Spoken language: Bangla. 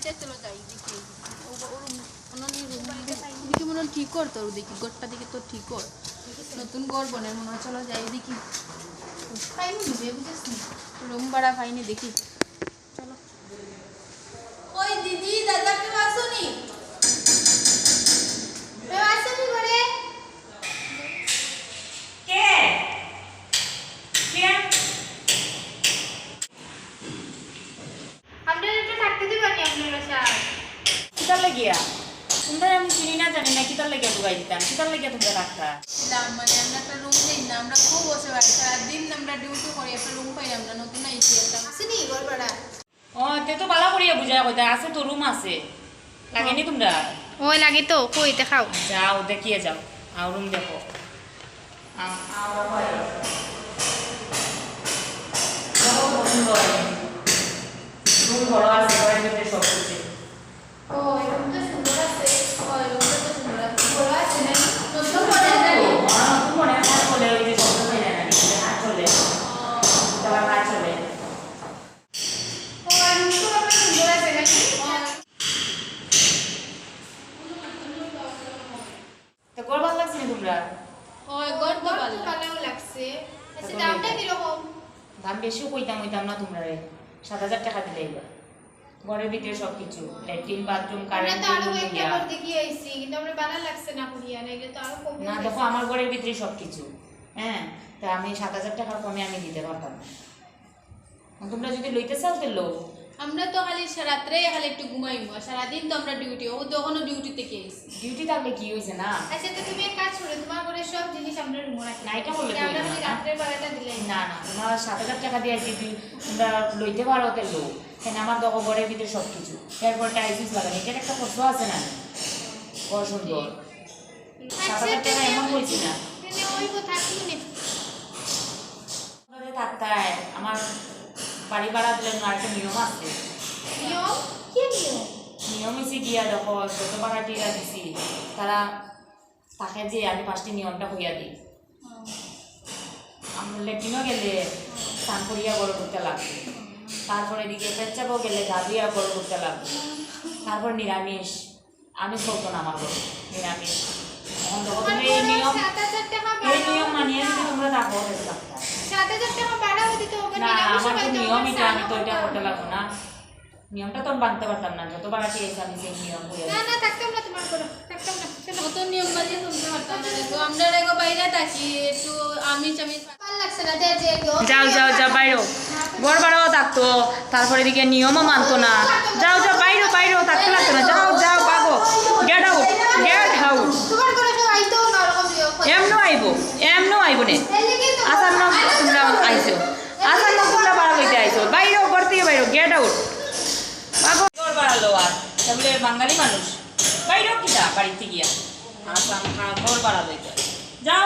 চলো যাই দেখি দেখি মনে ঠিক কর তোর দেখি গোটটা দিকে তো ঠিক কর নতুন ঘর বনের মনে হয় চলো যাই দেখি পাইনি বুঝেছিস রুম ভাড়া পাইনি দেখি চলো ওই দিদি দাদা কেউ আসুনি কেউ আসুনি ঘরে কে কে আমরা একটু থাকতে দিবানি আপনারা স্যার কিতার লাগিয়া তোমরা আমি চিনি না জানি না কিতার লাগিয়া ঢুকাই দিতাম কিতার লাগিয়া তোমরা রাখতা মানে আমরা একটা রুম নেই না আমরা খুব বসে বাড়ি সারাদিন আমরা ডিউটি করি একটা রুম পাই আমরা নতুন আইছি একটা আসেনি ঘর ভাড়া ও তে তো বালা করিয়া বুঝায় কইতা আছে তো রুম আছে লাগেনি তোমরা ওই লাগে তো কই দেখাও যাও দেখিয়ে যাও আর রুম দেখো রুম বড় আছে ঘরের ভিতরে সব কিছু ও এরকম তো সুন্দর আছে ও এরকম তো সুন্দর আছে বড় আছে না নতুন করে জানি নতুন মনে হয় বলে ওই যে শব্দ হয় না হাত চলে তারা হাত চলে ও আর তো আমরা সুন্দর আছে নাকি তো কোন ভালো লাগছে তোমরা ও ঘর তো ভালো লাগছে আচ্ছা দামটা কি রকম দাম বেশিও কইতাম না তোমরা রে 7,000 টাকা দিলে এবার ঘরের ভিতরে সবকিছু ল্যাট্রিন বাথরুম আমরা কারেন্ট তো আরো একটা ঘর দেখি আইছি কিন্তু আমরা ভালো লাগছে না কুড়িয়া না এগুলো তো আরো কম না দেখো আমার ঘরের ভিতরে সবকিছু হ্যাঁ তা আমি 7,000 টাকার কমে আমি দিতে পারতাম না তোমরা যদি লইতে চাও তো লো আমরা তো খালি রাত্রে খালি একটু ঘুমাইমু সারাদিন তো আমরা ডিউটি ও তখনও ডিউটি থেকে আইছি ডিউটি থাকলে কি হয়েছে না আচ্ছা তো তুমি এক কাজ করো তোমার ঘরে সব জিনিস আমরা রুমে রাখি না, এটা বললে তো আমরা হইলো খালি না। রাত্রে বেলাটা দিলে না না তোমার 7,000 টাকা দিয়ে যদি তোমরা লইতে পারো তো লো কেন আমার দেখো ঘরের ভিতরে সবকিছু এরপর টাইলস লাগানো এটার একটা কষ্ট আছে না বড় সুন্দর 7,000 টাকা এমন হয়েছে না মানে ওই কথা কি নে থাকতায় আমার বাড়ি ভাড়া দিলে আরেকটা নিয়ম আছে নিয়ম কি নিয়ম নিয়ম হয়েছে গিয়া দেখো যত ভাড়াটিরা দিছি তারা তাকে যে আমি 5টি নিয়মটা হইয়া দিই আমরা লেট্রিনও গেলে স্নান করিয়া গড় করতে লাগবে তারপরে এদিকে পেচ্ছাপও গেলে গা দিয়া গড় করতে লাগবে তারপর নিরামিষ আমি চলতো না আমার ঘরে নিরামিষ এখন দেখো তুমি এই নিয়ম 7,000 টাকা এই নিয়ম মানিয়ে যদি তোমরা থাকো তাহলে থাকতা 7,000 টাকা ভাড়া দিতে হবে না আমার তো নিয়ম এটা আমি তো এটা এটা করতে লাগবো না নিয়মটা তো আমি বাঁধতে পারতাম না যত ভাড়াটি এসে আমি সেই নিয়ম হইয়া না না থাকতাম না তোমার ঘরে থাকতাম না কত নিয়ম বাজিয়ে শুনতে পারতাম না তো আমরা রেগো বাইরে থাকি একটু আমি ভালো লাগছে না যে যাও যাও যাও বাইরো ঘর ভাড়াও থাকতো তারপরে এদিকে নিয়মও মানতো না যাও যাও বাইরেও থাকতে লাগতো না যাও যাও পাগো গেট আউট তোমার ঘরে সব আইতো না এরকম এমনো আইবো নে আসার নাম তোমরা আইছো আসার নাম তোমরা ভাড়া লইতে আইছো বাইরেও ঘর থেকে বাইরো গেট আউট পাগো ঘর ভাড়া লো আর তাহলে বাঙালি মানুষ বাইরেও কিটা বাড়িতে গিয়া আসাম ঘর ভাড়া লইতে যাও